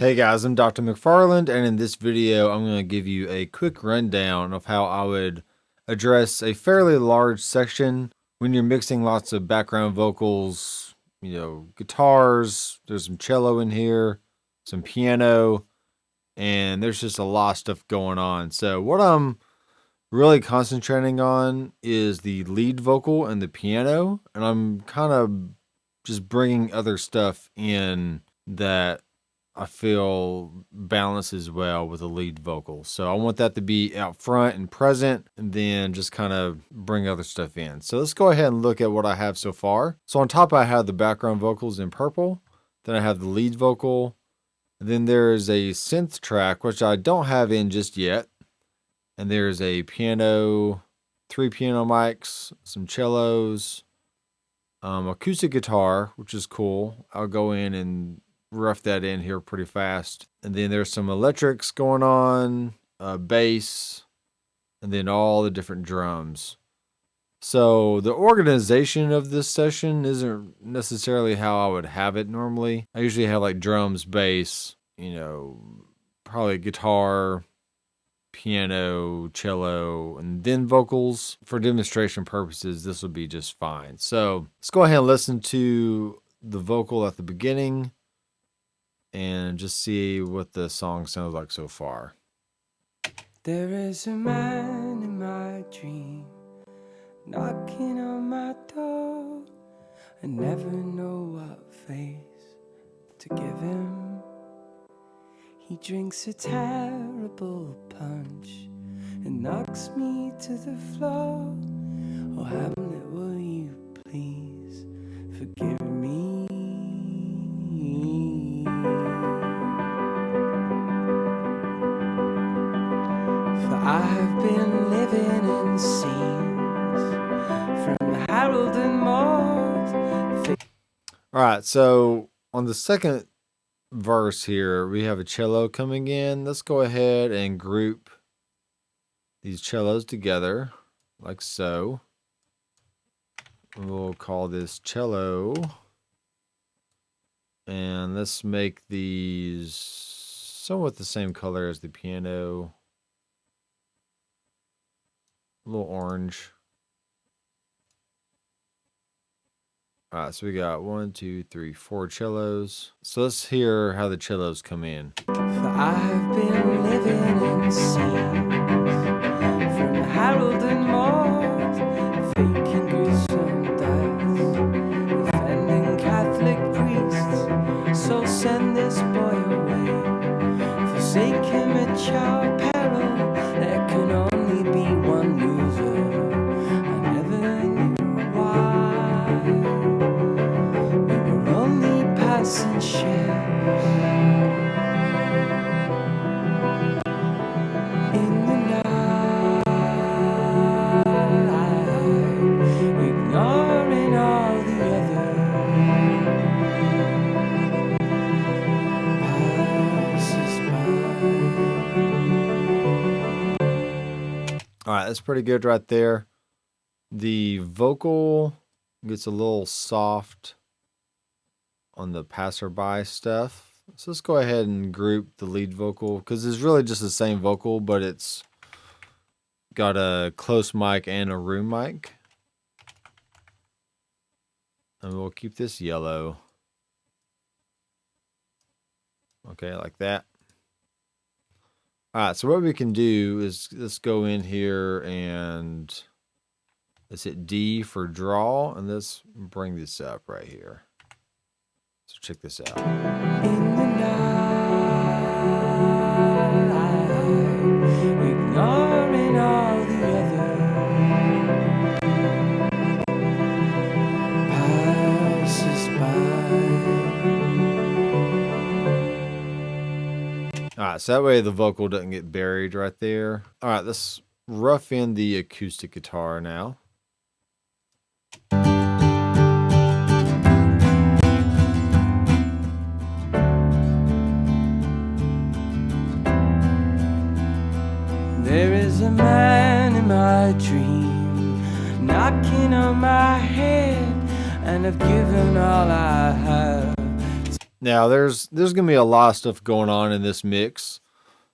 Hey guys, I'm Dr. McFarland, and in this video I'm going to give you a quick rundown of how I would address a fairly large section when you're mixing lots of background vocals, guitars, there's some cello in here, some piano, and there's just a lot of stuff going on. So what I'm really concentrating on is the lead vocal and the piano, and I'm kind of just bringing other stuff in that I feel balances well with a lead vocal. So I want that to be out front and present, and then just kind of bring other stuff in. So let's go ahead and look at what I have so far. So on top I have the background vocals in purple, then I have the lead vocal, and then there's a synth track, which I don't have in just yet. And there's a piano, 3 piano mics, some cellos, acoustic guitar, which is cool. I'll go in and rough that in here pretty fast. And then there's some electrics going on, bass, and then all the different drums. So the organization of this session isn't necessarily how I would have it normally. I usually have like drums, bass, probably guitar, piano, cello, and then vocals. For demonstration purposes, this will be just fine. So let's go ahead and listen to the vocal at the beginning and just see what the song sounds like so far. There is a man in my dream knocking on my door. I never know what face to give him. He drinks a terrible punch and knocks me to the floor. Oh Hamlet, will you please forgive me? For I have been living in scenes from Harold and Maude. Alright, so on the second verse here, we have a cello coming in. Let's go ahead and group these cellos together like so. We'll call this cello. And let's make these somewhat the same color as the piano. A little orange. Alright, so we got 1, 2, 3, 4 cellos. So let's hear how the cellos come in. For I have been living in scenes from Harold and Maude, faking gruesome deaths, offending Catholic priests. So send this boy away, forsake him at your peril. There can only be one loser. I never knew why. We were only passing shares in the night, ignoring all the other passers by. Alright, that's pretty good right there. The vocal gets a little soft on the passerby stuff. So let's go ahead and group the lead vocal, because it's really just the same vocal, but it's got a close mic and a room mic. And we'll keep this yellow. Okay, like that. Alright, so what we can do is let's go in here and let's hit D for draw, and let's bring this up right here. So check this out. In the night, ignoring all the other passers by. Alright, so that way the vocal doesn't get buried right there. Alright, let's rough in the acoustic guitar now. There is a man in my dream knocking on my head, and I've given all I have. Now there's gonna be a lot of stuff going on in this mix,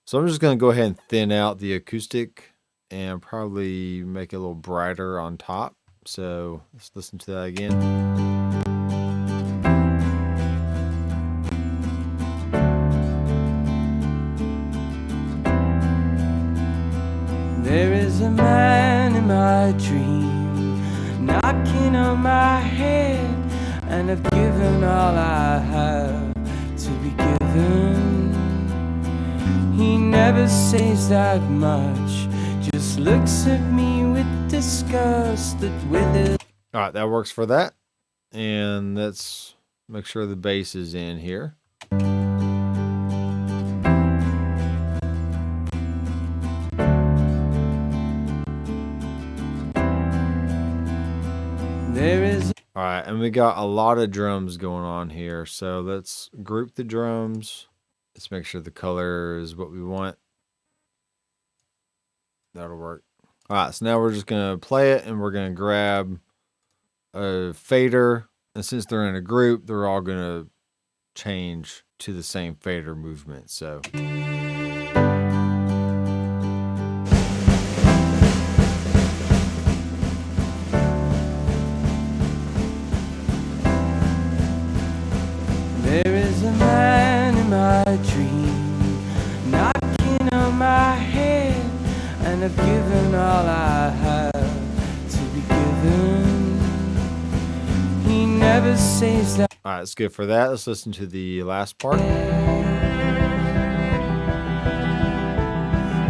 so I'm just gonna go ahead and thin out the acoustic and probably make it a little brighter on top. So let's listen to that again. There is a man in my dream knocking on my head, and I've given all I have to be given. He never says that much, just looks at me with disgust that withers. All right, that works for that. And let's make sure the bass is in here. All right, and we got a lot of drums going on here. So let's group the drums. Let's make sure the color is what we want. That'll work. All right, so now we're just gonna play it, and we're gonna grab a fader. And since they're in a group, they're all gonna change to the same fader movement. So. There is a man in my dream knocking on my head, and I've given all I have to be given. He never says that. All right, that's good for that. Let's listen to the last part.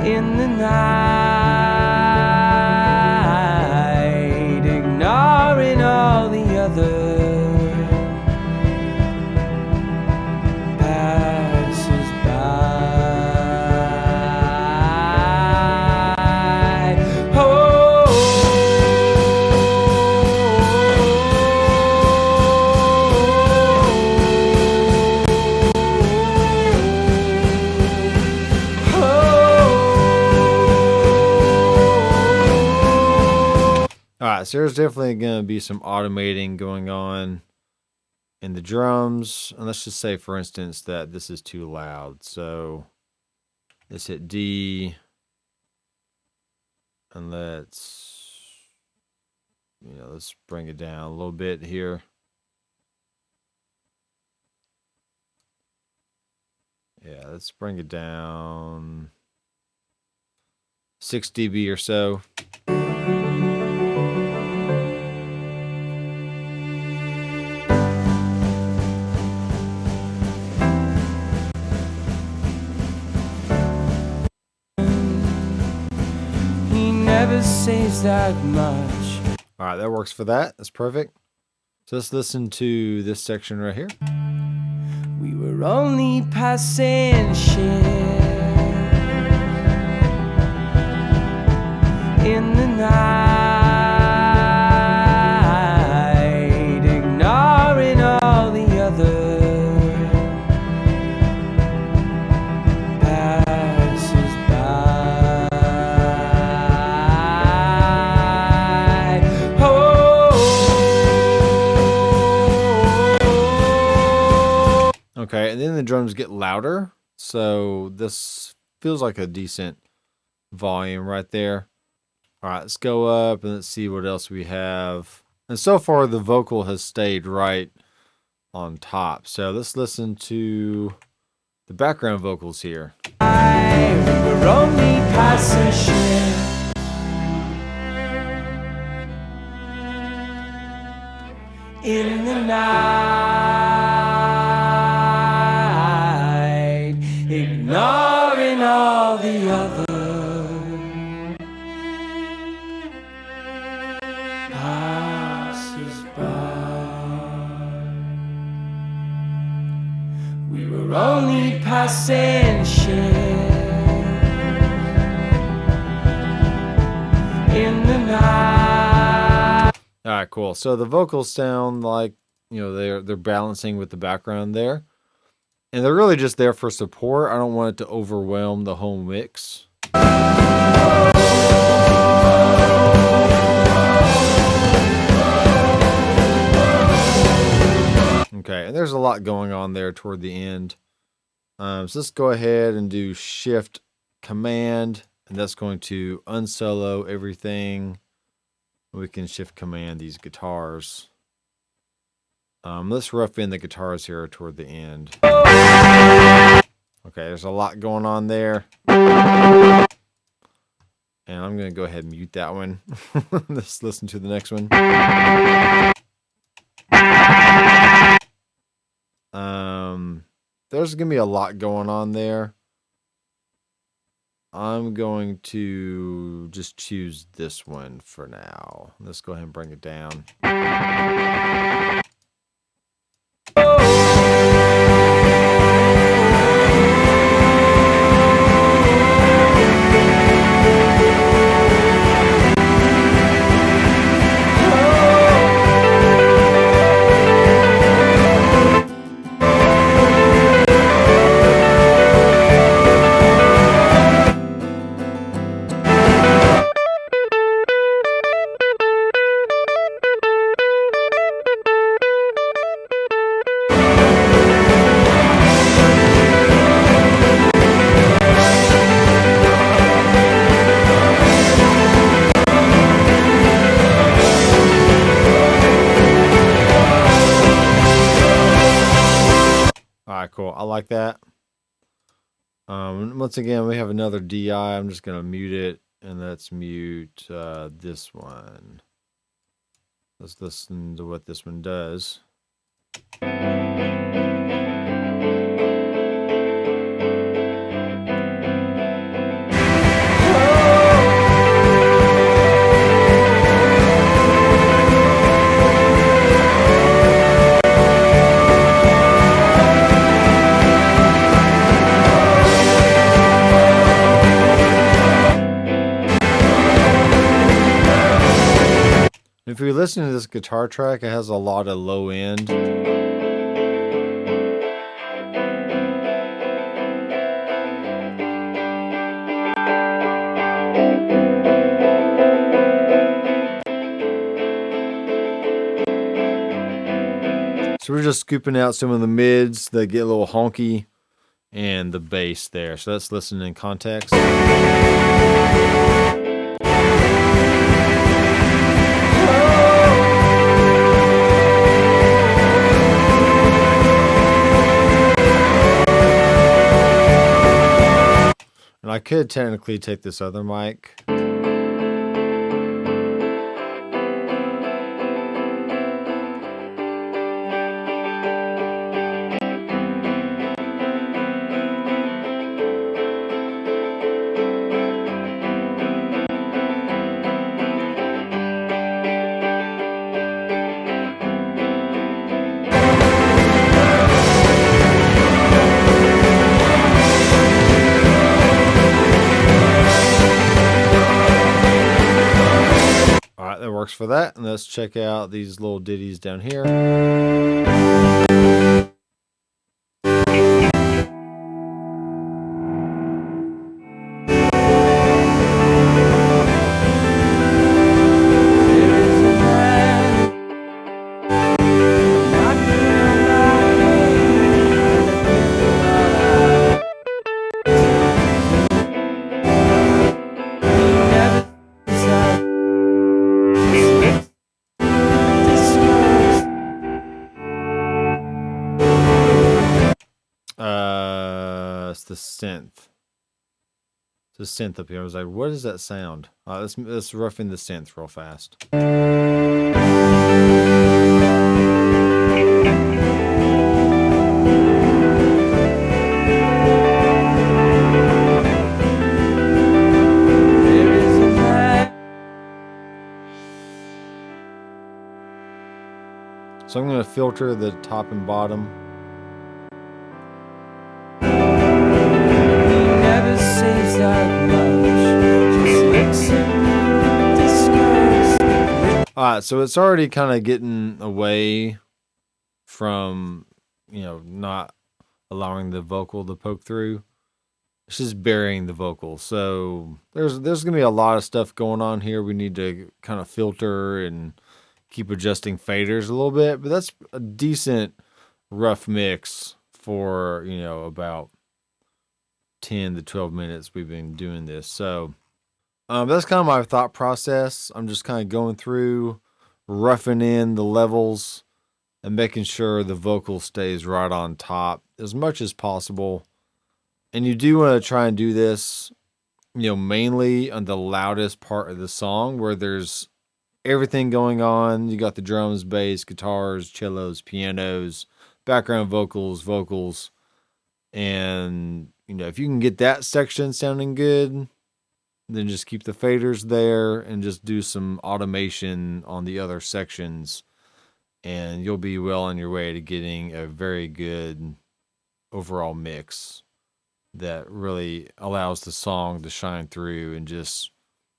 In the night, ignoring all the others. Alright, so there's definitely going to be some automating going on in the drums. And let's just say, for instance, that this is too loud. So let's hit D. And let's bring it down a little bit here. Yeah, let's bring it down 6 dB or so. Never says that much. All right, that works for that. That's perfect. So let's listen to this section right here. We were only passing ships in the night, ignoring all the others. Okay, and then the drums get louder, so this feels like a decent volume right there. All right, let's go up and let's see what else we have. And so far, the vocal has stayed right on top. So let's listen to the background vocals here. We were only passing ships in the night, ignoring all the others. We were only passing ships in the night. All right, cool. So the vocals sound like, they're balancing with the background there. And they're really just there for support. I don't want it to overwhelm the whole mix. Okay, and there's a lot going on there toward the end. So let's go ahead and do Shift Command, and that's going to unsolo everything. We can Shift Command these guitars. Let's rough in the guitars here toward the end. Okay, there's a lot going on there. And I'm going to go ahead and mute that one. Let's listen to the next one. There's going to be a lot going on there. I'm going to just choose this one for now. Let's go ahead and bring it down. Alright, cool. I like that. Once again, we have another DI. I'm just going to mute it, and let's mute this one. Let's listen to what this one does. If you listen to this guitar track, it has a lot of low end. So we're just scooping out some of the mids that get a little honky and the bass there. So let's listen in context. And I could technically take this other mic. That works for that. And let's check out these little ditties down here. It's the synth. It's the synth up here. I was like, what is that sound? Let's rough in the synth real fast. So I'm going to filter the top and bottom. Alright, so it's already kind of getting away from, not allowing the vocal to poke through. It's just burying the vocal. So there's going to be a lot of stuff going on here. We need to kind of filter and keep adjusting faders a little bit, but that's a decent rough mix for, you know, about 10 to 12 minutes we've been doing this. So that's kind of my thought process. I'm just kind of going through, roughing in the levels and making sure the vocal stays right on top as much as possible. And you do want to try and do this, you know, mainly on the loudest part of the song where there's everything going on. You got the drums, bass, guitars, cellos, pianos, background vocals. And, you know, if you can get that section sounding good, then just keep the faders there and just do some automation on the other sections. And you'll be well on your way to getting a very good overall mix that really allows the song to shine through and just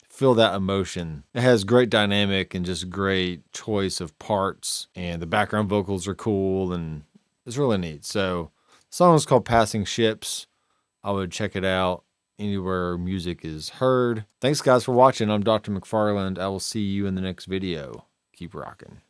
feel that emotion. It has great dynamic and just great choice of parts, and the background vocals are cool and it's really neat. So the song is called Passing Ships. I would check it out anywhere music is heard. Thanks guys for watching. I'm Dr. McFarland. I will see you in the next video. Keep rocking.